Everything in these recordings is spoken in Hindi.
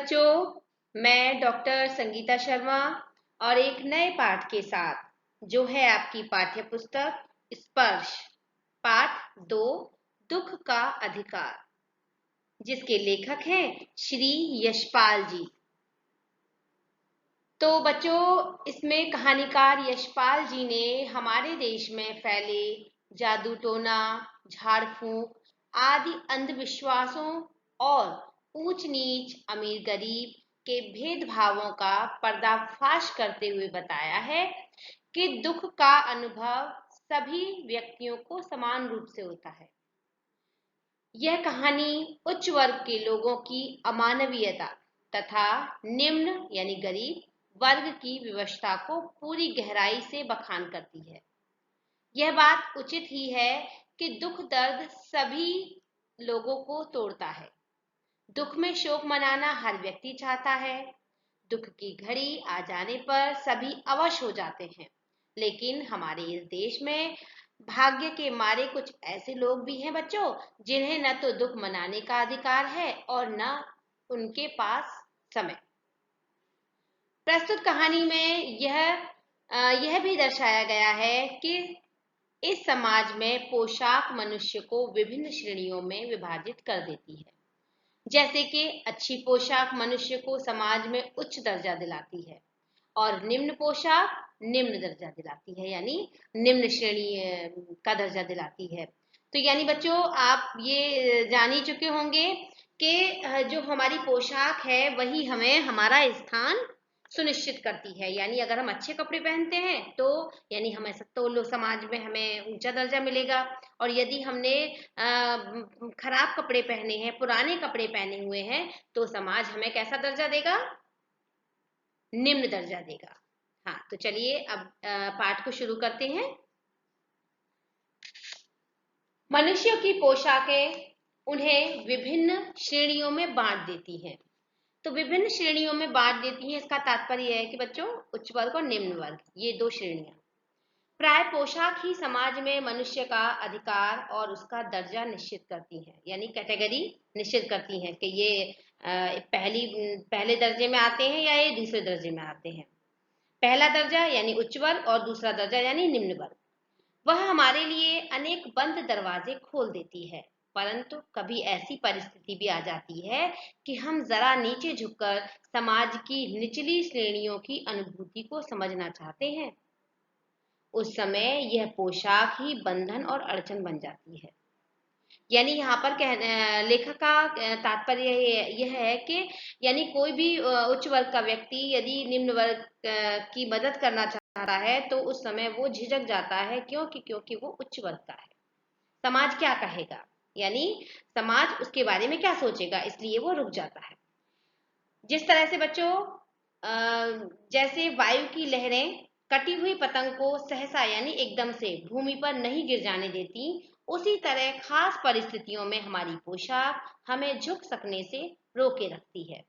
बच्चों, मैं डॉक्टर संगीता शर्मा और एक नए पाठ के साथ जो है आपकी पाठ्य पुस्तक स्पर्श पाठ 2 दुख का अधिकार, जिसके लेखक हैं श्री यशपाल जी। तो बच्चों, इसमें कहानीकार यशपाल जी ने हमारे देश में फैले जादू टोना, झाड़ फूंक आदि अंधविश्वासों और ऊंच नीच अमीर गरीब के भेदभावों का पर्दाफाश करते हुए बताया है कि दुख का अनुभव सभी व्यक्तियों को समान रूप से होता है। यह कहानी उच्च वर्ग के लोगों की अमानवीयता तथा निम्न यानी गरीब वर्ग की विवशता को पूरी गहराई से बखान करती है। यह बात उचित ही है कि दुख दर्द सभी लोगों को तोड़ता है। दुख में शोक मनाना हर व्यक्ति चाहता है। दुख की घड़ी आ जाने पर सभी अवश हो जाते हैं, लेकिन हमारे इस देश में भाग्य के मारे कुछ ऐसे लोग भी हैं बच्चों, जिन्हें न तो दुख मनाने का अधिकार है और न उनके पास समय। प्रस्तुत कहानी में यह भी दर्शाया गया है कि इस समाज में पोशाक मनुष्य को विभिन्न श्रेणियों में विभाजित कर देती है। जैसे कि अच्छी पोशाक मनुष्य को समाज में उच्च दर्जा दिलाती है और निम्न पोशाक निम्न दर्जा दिलाती है, यानी निम्न श्रेणी का दर्जा दिलाती है। तो यानी बच्चों, आप ये जान ही चुके होंगे कि जो हमारी पोशाक है वही हमें हमारा स्थान सुनिश्चित करती है। यानी अगर हम अच्छे कपड़े पहनते हैं तो यानी हमें तो लोग समाज में हमें ऊंचा दर्जा मिलेगा, और यदि हमने खराब कपड़े पहने हैं, पुराने कपड़े पहने हुए हैं, तो समाज हमें कैसा दर्जा देगा? निम्न दर्जा देगा। हाँ, तो चलिए अब पाठ को शुरू करते हैं। मनुष्यों की पोशाकें उन्हें विभिन्न श्रेणियों में बांट देती हैं। तो विभिन्न श्रेणियों में बांट देती हैं, इसका तात्पर्य है कि बच्चों उच्च वर्ग और निम्न वर्ग, ये दो श्रेणियां। प्राय पोशाक ही समाज में मनुष्य का अधिकार और उसका दर्जा निश्चित करती है, यानी कैटेगरी निश्चित करती है कि ये पहले दर्जे में आते हैं या ये दूसरे दर्जे में आते हैं। पहला दर्जा यानी उच्च वर्ग और दूसरा दर्जा यानी निम्न वर्ग। वह हमारे लिए अनेक बंद दरवाजे खोल देती है, परंतु कभी ऐसी परिस्थिति भी आ जाती है कि हम जरा नीचे झुककर समाज की निचली श्रेणियों की अनुभूति को समझना चाहते हैं। उस समय यह पोशाक ही बंधन और अड़चन बन जाती है। यानी यहाँ पर लेखक का तात्पर्य यह है कि यानी कोई भी उच्च वर्ग का व्यक्ति यदि निम्न वर्ग की मदद करना चाहता है तो उस समय वो झिझक जाता है। क्योंकि वो उच्च वर्ग का है। समाज क्या कहेगा, यानी समाज उसके बारे में क्या सोचेगा, इसलिए वो रुक जाता है। जिस तरह से बच्चों जैसे वायु की लहरें कटी हुई पतंग को सहसा यानी एकदम से भूमि पर नहीं गिर जाने देती, उसी तरह खास परिस्थितियों में हमारी पोशाक हमें झुक सकने से रोके रखती है।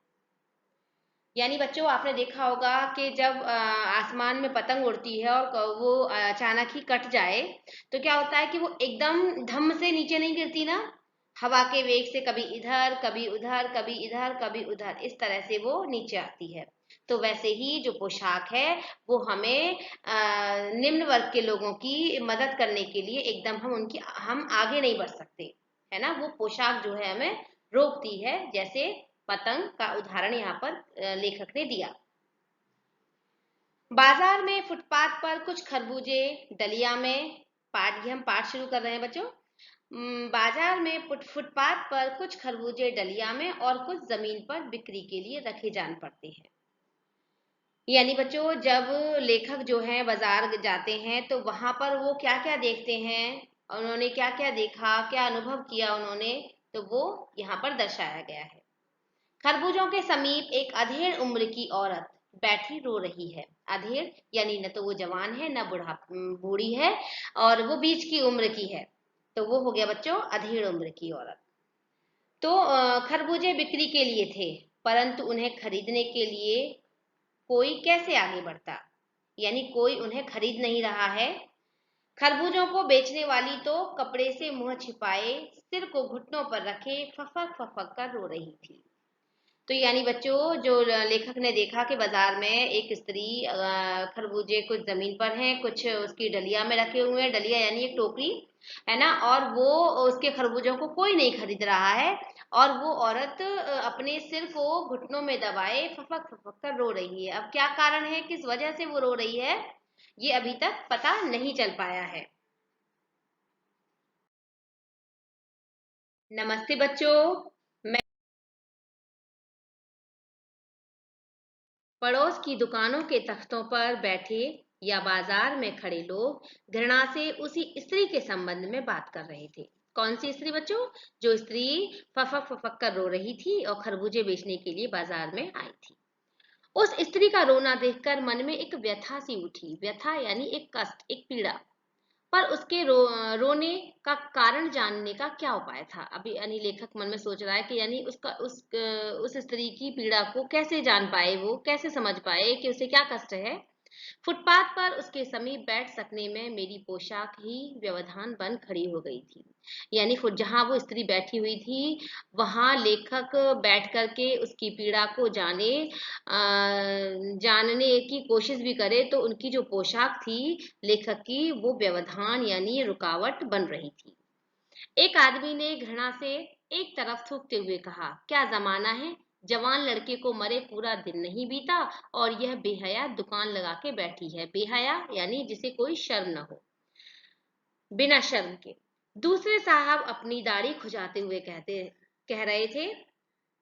यानी बच्चों, आपने देखा होगा कि जब आसमान में पतंग उड़ती है और वो अचानक ही कट जाए तो क्या होता है कि वो एकदम धम से नीचे नहीं गिरती ना, हवा के वेग से कभी इधर कभी उधर कभी इधर कभी उधर इस तरह से वो नीचे आती है। तो वैसे ही जो पोशाक है वो हमें निम्न वर्ग के लोगों की मदद करने के लिए एकदम हम आगे नहीं बढ़ सकते, है ना। वो पोशाक जो है हमें रोकती है, जैसे पतंग का उदाहरण यहाँ पर लेखक ने दिया। बाजार में फुटपाथ पर कुछ खरबूजे डलिया में हम पाठ शुरू कर रहे हैं बच्चों। बाजार में फुटपाथ पर कुछ खरबूजे डलिया में और कुछ जमीन पर बिक्री के लिए रखे जान पड़ते हैं। यानी बच्चों, जब लेखक जो है बाजार जाते हैं तो वहां पर वो क्या क्या देखते हैं, उन्होंने क्या क्या देखा, क्या अनुभव किया उन्होंने, तो वो यहाँ पर दर्शाया गया है। खरबूजों के समीप एक अधेड़ उम्र की औरत बैठी रो रही है। अधेड़ यानी न तो वो जवान है न बूढ़ी है, और वो बीच की उम्र की है, तो वो हो गया बच्चों अधेड़ उम्र की औरत। तो खरबूजे बिक्री के लिए थे, परंतु उन्हें खरीदने के लिए कोई कैसे आगे बढ़ता, यानी कोई उन्हें खरीद नहीं रहा है। खरबूजों को बेचने वाली तो कपड़े से मुंह छिपाए सिर को घुटनों पर रखे फफक फफक कर रो रही थी। तो यानी बच्चों, जो लेखक ने देखा कि बाजार में एक स्त्री खरबूजे कुछ जमीन पर हैं, कुछ उसकी डलिया में रखे हुए हैं, डलिया यानी एक टोकरी, है ना, और वो उसके खरबूजों को कोई नहीं खरीद रहा है, और वो औरत अपने सिर को घुटनों में दबाए फपक फपक कर रो रही है। अब क्या कारण है, किस वजह से वो रो रही है, ये अभी तक पता नहीं चल पाया है। नमस्ते बच्चों। मैं पड़ोस की दुकानों के तख्तों पर बैठे या बाजार में खड़े लोग घृणा से उसी स्त्री के संबंध में बात कर रहे थे। कौन सी स्त्री बच्चों? जो स्त्री फफक फफक कर रो रही थी और खरबूजे बेचने के लिए बाजार में आई थी। उस स्त्री का रोना देखकर मन में एक व्यथा सी उठी। व्यथा यानी एक कष्ट, एक पीड़ा। पर उसके रोने का कारण जानने का क्या उपाय था? अभी यानी लेखक मन में सोच रहा है कि यानी उस स्त्री की पीड़ा को कैसे जान पाए, वो कैसे समझ पाए कि उसे क्या कष्ट है। फुटपाथ पर उसके समीप बैठ सकने में मेरी पोशाक ही व्यवधान बन खड़ी हो गई थी। यानी जहां वो स्त्री बैठी हुई थी, वहां लेखक बैठ करके उसकी पीड़ा को जानने की कोशिश भी करे, तो उनकी जो पोशाक थी लेखक की, वो व्यवधान यानी रुकावट बन रही थी। एक आदमी ने घृणा से एक तरफ थूकते हुए कहा, क्या जमाना है, जवान लड़के को मरे पूरा दिन नहीं बीता और यह बेहया दुकान लगा के बैठी है। बेहया यानी जिसे कोई शर्म न हो, बिना शर्म के। दूसरे साहब अपनी दाढ़ी खुजाते हुए कह रहे थे,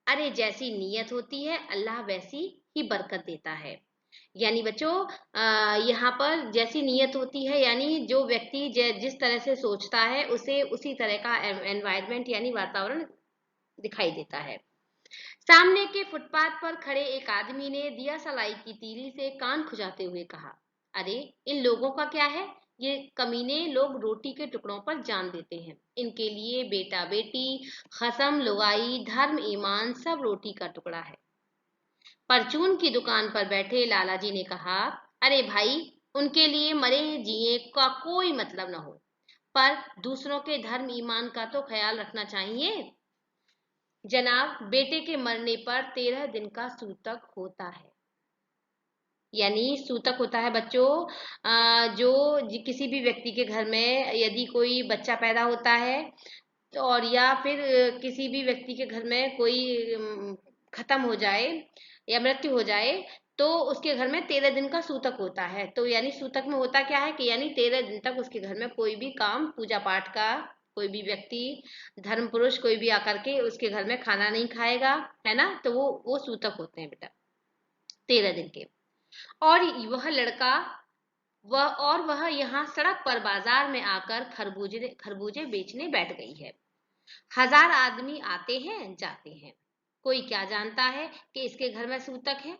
अरे जैसी नीयत होती है अल्लाह वैसी ही बरकत देता है। यानी बच्चों, यहाँ पर जैसी नीयत होती है यानी जो व्यक्ति जिस तरह से सोचता है उसे उसी तरह का एनवायरनमेंट यानी वातावरण दिखाई देता है। सामने के फुटपाथ पर खड़े एक आदमी ने दिया सलाई की तीली से कान खुजाते हुए कहा, अरे इन लोगों का क्या है, ये कमीने लोग रोटी के टुकड़ों पर जान देते हैं। इनके लिए बेटा बेटी, खसम लुगाई, धर्म ईमान सब रोटी का टुकड़ा है। परचून की दुकान पर बैठे लाला जी ने कहा, अरे भाई, उनके लिए मरे जिए का कोई मतलब न हो, पर दूसरों के धर्म ईमान का तो ख्याल रखना चाहिए। जनाब, बेटे के मरने पर 13 दिन का सूतक होता है। यानी सूतक होता है बच्चों, किसी भी व्यक्ति के घर में यदि कोई बच्चा पैदा होता है, तो और या फिर किसी भी व्यक्ति के घर में कोई खत्म हो जाए या मृत्यु हो जाए, तो उसके घर में 13 दिन का सूतक होता है। तो यानी सूतक में होता क्या है कि यानी 13 दिन तक उसके घर में कोई भी काम पूजा पाठ का, कोई भी व्यक्ति, धर्म पुरुष कोई भी आकर के उसके घर में खाना नहीं खाएगा, है ना, तो वो सूतक होते हैं बेटा, 13 दिन के। और वह लड़का वह यहाँ सड़क पर बाजार में आकर खरबूजे खरबूजे बेचने बैठ गई है। हजार आदमी आते हैं जाते हैं, कोई क्या जानता है कि इसके घर में सूतक है।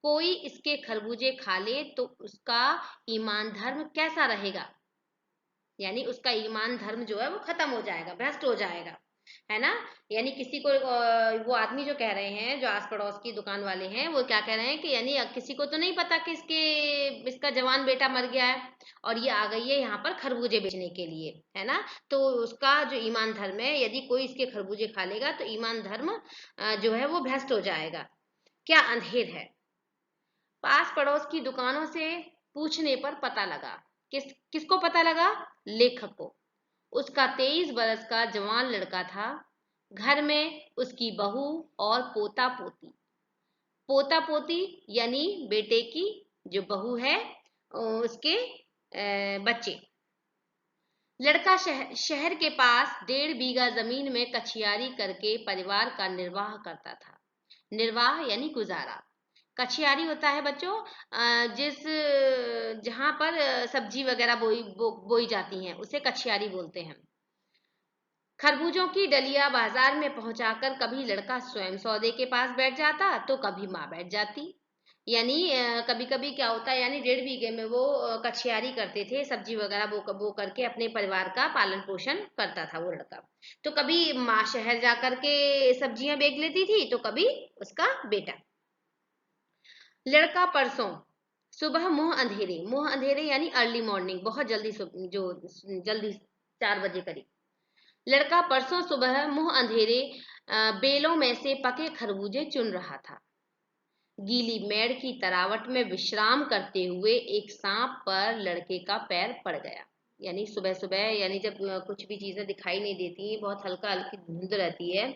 कोई इसके खरबूजे खा ले तो उसका ईमान धर्म कैसा रहेगा, यानी उसका ईमान धर्म जो है वो खत्म हो जाएगा, भ्रष्ट हो जाएगा, है ना। यानी किसी को वो आदमी जो कह रहे हैं, जो आस पड़ोस की दुकान वाले हैं, वो क्या कह रहे हैं कि यानी किसी को तो नहीं पता कि इसका जवान बेटा मर गया है और ये आ गई है यहाँ पर खरबूजे बेचने के लिए, है ना। तो उसका जो ईमान धर्म है, यदि कोई इसके खरबूजे खा लेगा तो ईमान धर्म जो है वो भ्रष्ट हो जाएगा। क्या अंधेर है। पास पड़ोस की दुकानों से पूछने पर पता लगा, किसको पता लगा? लेखक को। उसका 23 बरस का जवान लड़का था। घर में उसकी बहू और पोता पोती। पोता पोती यानी बेटे की जो बहू है, उसके बच्चे। लड़का शहर के पास 1.5 बीघा जमीन में कछियारी करके परिवार का निर्वाह करता था। निर्वाह यानी गुजारा। कछियारी होता है बच्चों, जहां पर सब्जी वगैरह बोई जाती हैं, उसे कछियारी बोलते हैं। खरबूजों की डलिया बाजार में पहुंचाकर कभी लड़का स्वयं सौदे के पास बैठ जाता तो कभी माँ बैठ जाती। यानी कभी कभी क्या होता है, यानी 1.5 बीघे में वो कछियारी करते थे, सब्जी वगैरह बो करके अपने परिवार का पालन पोषण करता था वो लड़का। तो कभी माँ शहर जा करके सब्जियां बेच लेती थी, तो कभी उसका बेटा। लड़का परसों सुबह मुंह अंधेरे यानी अर्ली मॉर्निंग, बहुत जल्दी, जल्दी 4 बजे करीब। लड़का परसों सुबह मुंह अंधेरे बेलों में से पके खरबूजे चुन रहा था। गीली मेड़ की तरावट में विश्राम करते हुए एक सांप पर लड़के का पैर पड़ गया। यानी सुबह सुबह, यानी जब कुछ भी चीजें दिखाई नहीं देती, बहुत हल्का हल्की धुंध रहती है,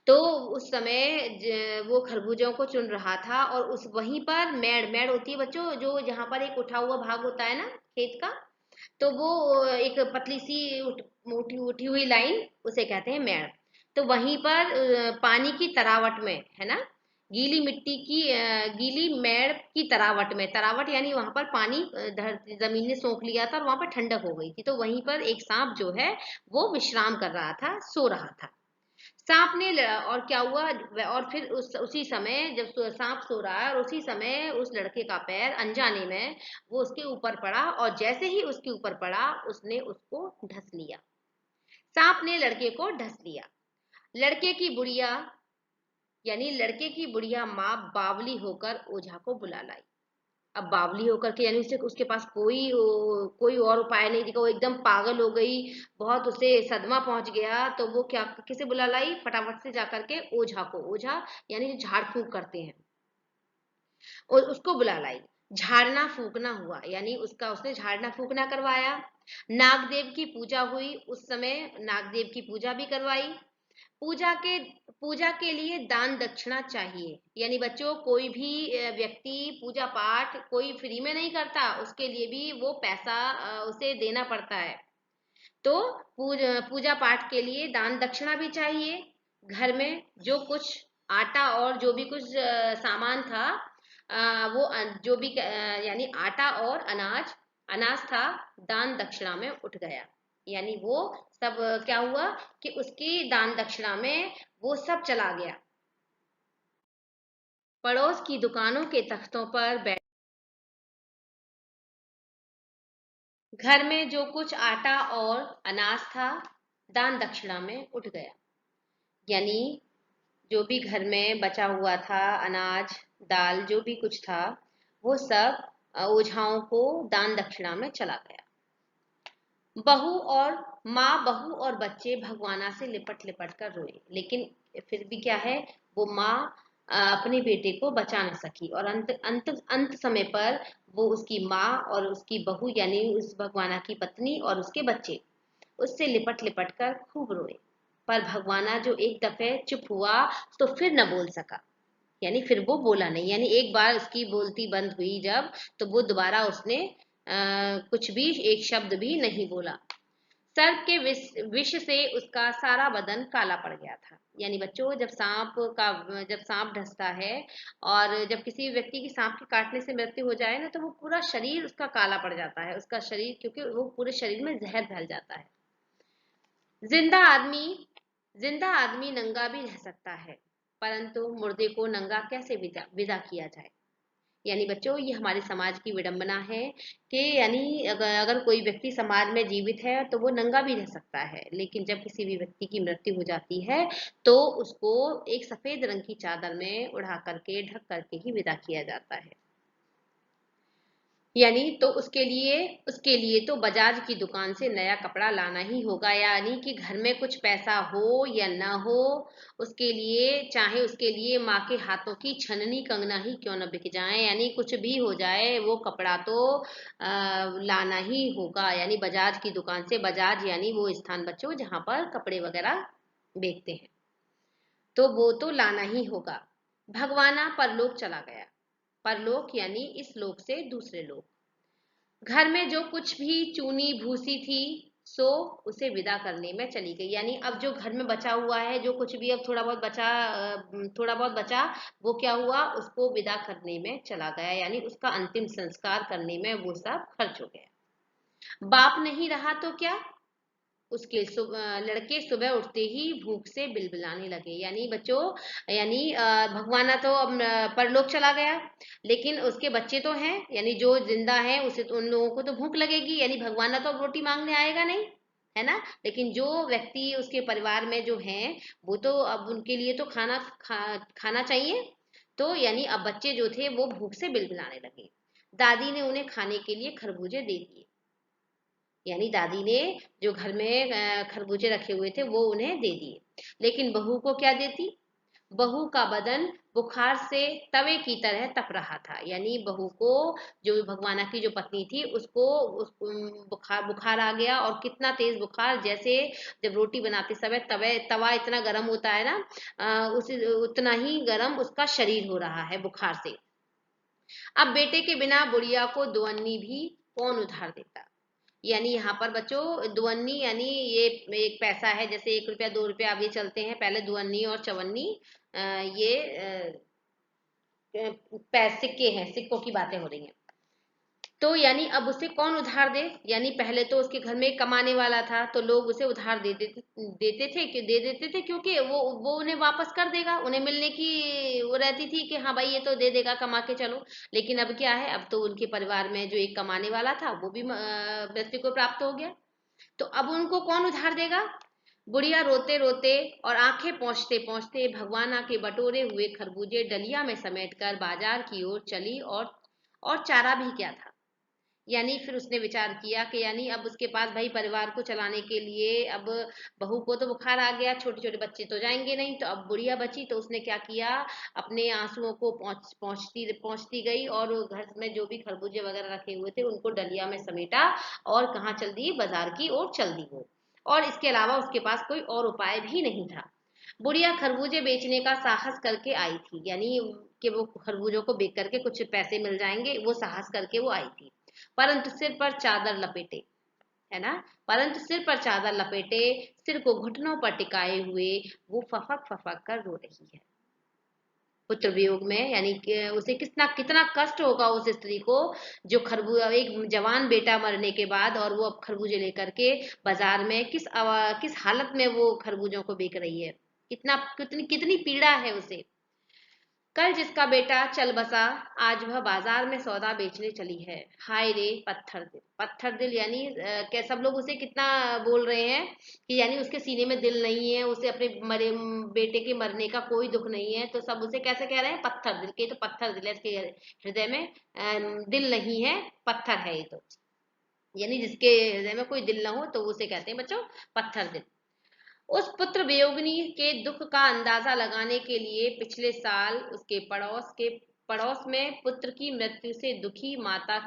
तो उस समय वो खरबूजों को चुन रहा था। और उस वहीं पर मेड़ मेड़ होती है बच्चों, जो जहाँ पर एक उठा हुआ भाग होता है ना खेत का, तो वो एक पतली सी उठी उठी हुई लाइन, उसे कहते हैं मेड़। तो वहीं पर पानी की तरावट में है ना, गीली मिट्टी की गीली मेड़ की तरावट में, तरावट यानी वहां पर पानी धरती जमीन ने सोख लिया था और वहां पर ठंडक हो गई थी, तो वहीं पर एक सांप जो है वो विश्राम कर रहा था, सो रहा था। सांप ने और क्या हुआ, और फिर उसी समय जब सांप सो रहा है और उसी समय उस लड़के का पैर अनजाने में वो उसके ऊपर पड़ा, और जैसे ही उसके ऊपर पड़ा उसने उसको ढस लिया। सांप ने लड़के को ढस लिया। लड़के की बुढ़िया, यानी लड़के की बुढ़िया माँ बावली होकर ओझा को बुला लाई। अब बावली होकर के, यानी उसे उसके पास कोई और उपाय नहीं दिखा, वो एकदम पागल हो गई, बहुत उसे सदमा पहुंच गया। तो वो क्या, किसे बुला लाई, फटाफट से जाकर के ओझा को, ओझा यानी जो झाड़ फूंक करते हैं, और उसको बुला लाई। झाड़ना फूकना हुआ, यानी उसका उसने झाड़ना फूकना करवाया। नागदेव की पूजा हुई, उस समय नागदेव की पूजा भी करवाई। पूजा के पूजा के लिए दान दक्षिणा चाहिए, यानी बच्चों कोई भी व्यक्ति पूजा पाठ कोई फ्री में नहीं करता, उसके लिए भी वो पैसा उसे देना पड़ता है। तो पूजा पाठ के लिए दान दक्षिणा भी चाहिए। घर में जो कुछ आटा और जो भी कुछ सामान था, वो जो भी यानी आटा और अनाज अनाज था, दान दक्षिणा में उठ गया। यानी वो सब क्या हुआ कि उसकी दान दक्षिणा में वो सब चला गया। पड़ोस की दुकानों के तख्तों पर बैठ, घर में जो कुछ आटा और अनाज था दान दक्षिणा में उठ गया। यानी जो भी घर में बचा हुआ था, अनाज दाल जो भी कुछ था, वो सब ओझाओं को दान दक्षिणा में चला गया। बहू और बच्चे भगवाना से लिपट लिपट कर रोए, लेकिन फिर भी क्या है, वो माँ अपने बेटे को बचा न सकी, और अंत अंत अंत समय पर वो उसकी माँ और उसकी बहू, यानी उस भगवाना की पत्नी और उसके बच्चे उससे लिपट लिपट कर खूब रोए। पर भगवाना जो एक दफे चुप हुआ तो फिर न बोल सका, यानी फिर वो बोला नहीं, यानी एक बार उसकी बोलती बंद हुई जब, तो वो दोबारा उसने कुछ भी एक शब्द भी नहीं बोला। सर्प के विष से उसका सारा बदन काला पड़ गया था। यानी बच्चों, जब सांप डसता है और जब किसी व्यक्ति की सांप के काटने से मृत्यु हो जाए ना, तो वो पूरा शरीर उसका काला पड़ जाता है, उसका शरीर, क्योंकि वो पूरे शरीर में जहर फैल जाता है। जिंदा आदमी जिंदा आदमी नंगा भी रह सकता है, परंतु मुर्दे को नंगा कैसे विदा किया जाए। यानी बच्चों, ये हमारे समाज की विडंबना है कि यानी अगर कोई व्यक्ति समाज में जीवित है तो वो नंगा भी रह सकता है, लेकिन जब किसी भी व्यक्ति की मृत्यु हो जाती है तो उसको एक सफेद रंग की चादर में उड़ा करके, ढक करके ही विदा किया जाता है। यानी तो उसके लिए तो बजाज की दुकान से नया कपड़ा लाना ही होगा, यानी कि घर में कुछ पैसा हो या ना हो, उसके लिए चाहे उसके लिए माँ के हाथों की छननी कंगना ही क्यों न बिक जाए, यानी कुछ भी हो जाए वो कपड़ा तो लाना ही होगा। यानी बजाज की दुकान से, बजाज यानी वो स्थान बच्चों जहाँ पर कपड़े वगैरह बेचते हैं, तो वो तो लाना ही होगा। भगवाना परलोक चला गया। परलोक यानी इस लोक से दूसरे लोक। घर में जो कुछ भी चूनी भूसी थी सो उसे विदा करने में चली गई। यानी अब जो घर में बचा हुआ है, जो कुछ भी अब थोड़ा बहुत बचा, वो क्या हुआ, उसको विदा करने में चला गया, यानी उसका अंतिम संस्कार करने में वो सब खर्च हो गया। बाप नहीं रहा तो क्या, लड़के सुबह उठते ही भूख से बिलबिलाने लगे। यानी बच्चों, यानी भगवाना तो अब परलोक चला गया, लेकिन उसके बच्चे तो हैं, यानी जो जिंदा है उसे तो, उन लोगों को तो भूख लगेगी, यानी भगवाना तो अब रोटी मांगने आएगा नहीं, है ना। लेकिन जो व्यक्ति उसके परिवार में जो हैं, वो तो अब उनके लिए तो खाना चाहिए। तो यानी अब बच्चे जो थे वो भूख से बिलबिलाने लगे। दादी ने उन्हें खाने के लिए खरबूजे दे दिए। यानी दादी ने जो घर में खरबूजे रखे हुए थे वो उन्हें दे दिए। लेकिन बहू को क्या देती? बहू का बदन बुखार से तवे की तरह तप रहा था। यानी बहू को, जो भगवाना की जो पत्नी थी, उसको बुखार बुखार आ गया। और कितना तेज बुखार, जैसे जब रोटी बनाते समय तवा इतना गर्म होता है ना, उसी उतना ही गर्म उसका शरीर हो रहा है बुखार से। अब बेटे के बिना बुढ़िया को दुअन्नी भी कौन उधार देता? यानी यहाँ पर बच्चों दुअन्नी यानी ये एक पैसा है, जैसे 1 रुपया 2 रुपया अब ये चलते हैं, पहले दुअन्नी और चवन्नी ये सिक्के हैं, सिक्कों की बातें हो रही हैं। तो यानी अब उसे कौन उधार दे? यानी पहले तो उसके घर में एक कमाने वाला था, तो लोग उसे उधार दे देते थे क्योंकि वो उन्हें वापस कर देगा, उन्हें मिलने की वो रहती थी कि हाँ भाई ये तो दे देगा कमा के चलो। लेकिन अब क्या है, अब तो उनके परिवार में जो एक कमाने वाला था वो भी मृत्यु को प्राप्त हो गया। तो अब उनको कौन उधार देगा? बुढ़िया रोते रोते और आंखें पोंछते पोंछते भगवाना के बटोरे हुए खरबूजे डलिया में समेटकर बाजार की ओर चली। और चारा भी क्या था? यानी फिर उसने विचार किया कि यानी अब उसके पास भाई परिवार को चलाने के लिए, अब बहू को तो बुखार आ गया, छोटे छोटे बच्चे तो जाएंगे नहीं, तो अब बुढ़िया बची। तो उसने क्या किया, अपने आंसुओं को पहुंचती पहुंचती गई और घर में जो भी खरबूजे वगैरह रखे हुए थे उनको डलिया में समेटा और कहाँ चल दी? बाजार की ओर चल दी वो। और इसके अलावा उसके पास कोई और उपाय भी नहीं था। बुढ़िया खरबूजे बेचने का साहस करके आई थी, यानी कि वो खरबूजों को बेच करके कुछ पैसे मिल जाएंगे, वो साहस करके वो आई थी। परंतु सिर पर चादर लपेटे, है ना, परंतु सिर पर चादर लपेटे, सिर को घुटनों पर टिकाए हुए वो फफक फफक कर रो रही है पुत्र वियोग में। यानी कि उसे कितना कितना कष्ट होगा उस स्त्री को, जो खरबूजा, एक जवान बेटा मरने के बाद, और वो अब खरबूजे लेकर के बाजार में किस हालत में वो खरबूजों को बेच रही है। कितना कितनी कितनी पीड़ा है उसे। कल जिसका बेटा चल बसा, आज वह बाजार में सौदा बेचने चली है। हाय रे पत्थर दिल, पत्थर दिल। यानी क्या सब लोग उसे कितना बोल रहे हैं कि यानी उसके सीने में दिल नहीं है, उसे अपने मरे बेटे के मरने का कोई दुख नहीं है। तो सब उसे कैसे कह रहे हैं? पत्थर दिल के। तो पत्थर दिल है, इसके हृदय में दिल नहीं है, पत्थर है ये तो। यानी जिसके हृदय में कोई दिल ना हो तो उसे कहते हैं बच्चों पत्थर दिल। उस पुत्र वियोगिनी के दुख का अंदाजा लगाने के लिए पिछले साल उसके पड़ोस में पुत्र की मृत्यु से दुखी माता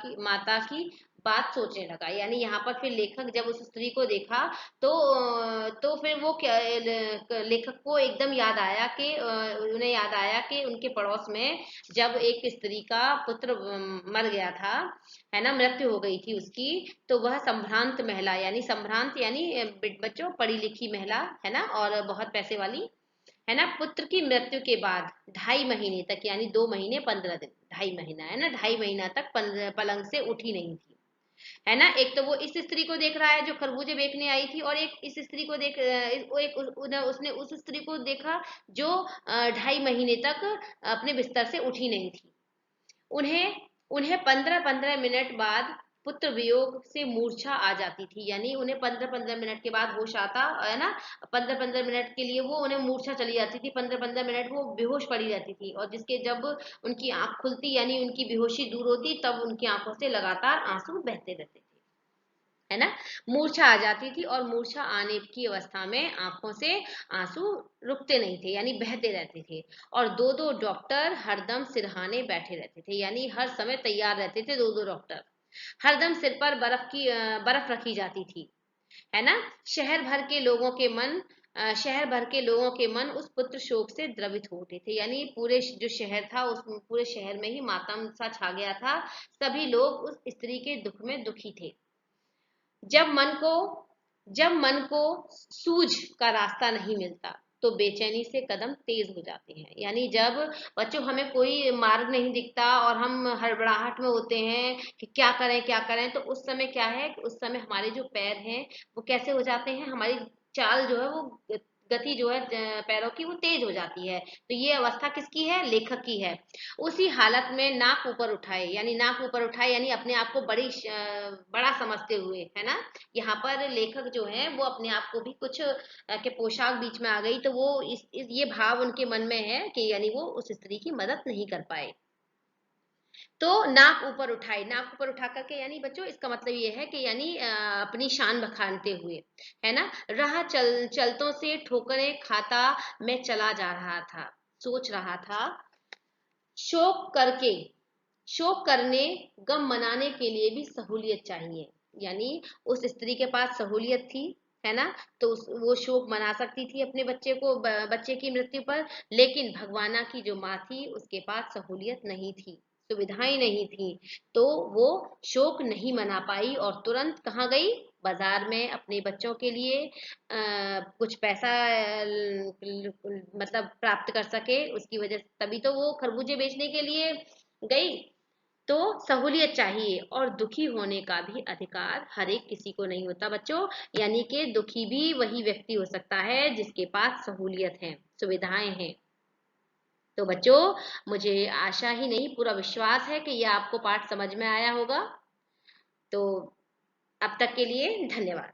की बात सोचने लगा। यानी यहाँ पर फिर लेखक जब उस स्त्री को देखा तो फिर वो क्या, लेखक को एकदम याद आया कि उन्हें याद आया कि उनके पड़ोस में जब एक स्त्री का पुत्र मर गया था, है ना, मृत्यु हो गई थी उसकी। तो वह संभ्रांत महिला, यानी संभ्रांत यानी बच्चों पढ़ी लिखी महिला, है ना, और बहुत पैसे वाली, है ना, पुत्र की मृत्यु के बाद 2.5 महीने तक, यानी 2 महीने 15 दिन, 2.5 महीना है ना, 2.5 महीना तक पलंग से उठी नहीं थी, है ना। एक तो वो इस स्त्री को देख रहा है जो खरबूजे बेचने आई थी, और एक इस स्त्री को देख उसने उस स्त्री को देखा जो 2.5 महीने तक अपने बिस्तर से उठी नहीं थी। उन्हें उन्हें 15-15 मिनट बाद पुत्र वियोग से मूर्छा आ जाती थी। यानी उन्हें 15-15 मिनट के बाद होश आता है ना, 15-15 मिनट के लिए वो उन्हें मूर्छा चली जाती थी, 15-15 मिनट वो बेहोश पड़ी रहती थी। और जिसके जब उनकी आंख खुलती, यानी उनकी बेहोशी दूर होती, तब उनकी आंखों से लगातार आंसू बहते रहते थे, है ना। मूर्छा आ जाती थी और मूर्छा आने की अवस्था में आंखों से आंसू रुकते नहीं थे, यानी बहते रहते थे। और दो दो डॉक्टर हरदम सिरहाने बैठे रहते थे, यानी हर समय तैयार रहते थे दो दो डॉक्टर। हरदम सिर पर बर्फ रखी जाती थी, है ना। शहर भर के लोगों के मन शहर भर के लोगों के मन उस पुत्र शोक से द्रवित हो उठे थे। यानी पूरे जो शहर था, उस पूरे शहर में ही मातम सा छा गया था। सभी लोग उस स्त्री के दुख में दुखी थे। जब मन को जब मन को सूझ का रास्ता नहीं मिलता तो बेचैनी से कदम तेज हो जाते हैं। यानी जब बच्चों हमें कोई मार्ग नहीं दिखता और हम हड़बड़ाहट में होते हैं कि क्या करें, तो उस समय क्या है कि उस समय हमारे जो पैर हैं वो कैसे हो जाते हैं, हमारी चाल जो है वो गति जो है पैरों की वो तेज हो जाती है। तो ये अवस्था किसकी है? लेखक की है। उसी हालत में नाक ऊपर उठाए, यानी नाक ऊपर उठाए यानी अपने आप को बड़ा समझते हुए, है ना। यहाँ पर लेखक जो है वो अपने आप को भी कुछ के पोशाक बीच में आ गई, तो वो ये भाव उनके मन में है कि यानी वो उस स्त्री की मदद नहीं कर पाए। तो नाक ऊपर उठाई, नाक ऊपर उठा करके यानी बच्चों इसका मतलब ये है कि यानी अपनी शान बखानते हुए, है ना। राह चलतों से ठोकरें खाता मैं चला जा रहा था, सोच रहा था, शोक करके, शोक करने गम मनाने के लिए भी सहूलियत चाहिए। यानी उस स्त्री के पास सहूलियत थी, है ना, तो वो शोक मना सकती थी अपने बच्चे को, बच्चे की मृत्यु पर, लेकिन भगवाना की जो माँ थी उसके पास सहूलियत नहीं थी, सुविधाएं नहीं थी, तो वो शोक नहीं मना पाई और तुरंत कहाँ गई, बाजार में अपने बच्चों के लिए कुछ पैसा मतलब प्राप्त कर सके, उसकी वजह से तभी तो वो खरबूजे बेचने के लिए गई। तो सहूलियत चाहिए, और दुखी होने का भी अधिकार हर एक किसी को नहीं होता बच्चों, यानी कि दुखी भी वही व्यक्ति हो सकता है जिसके पास सहूलियत है, सुविधाएं हैं। तो बच्चों, मुझे आशा ही नहीं पूरा विश्वास है कि यह आपको पाठ समझ में आया होगा। तो अब तक के लिए धन्यवाद।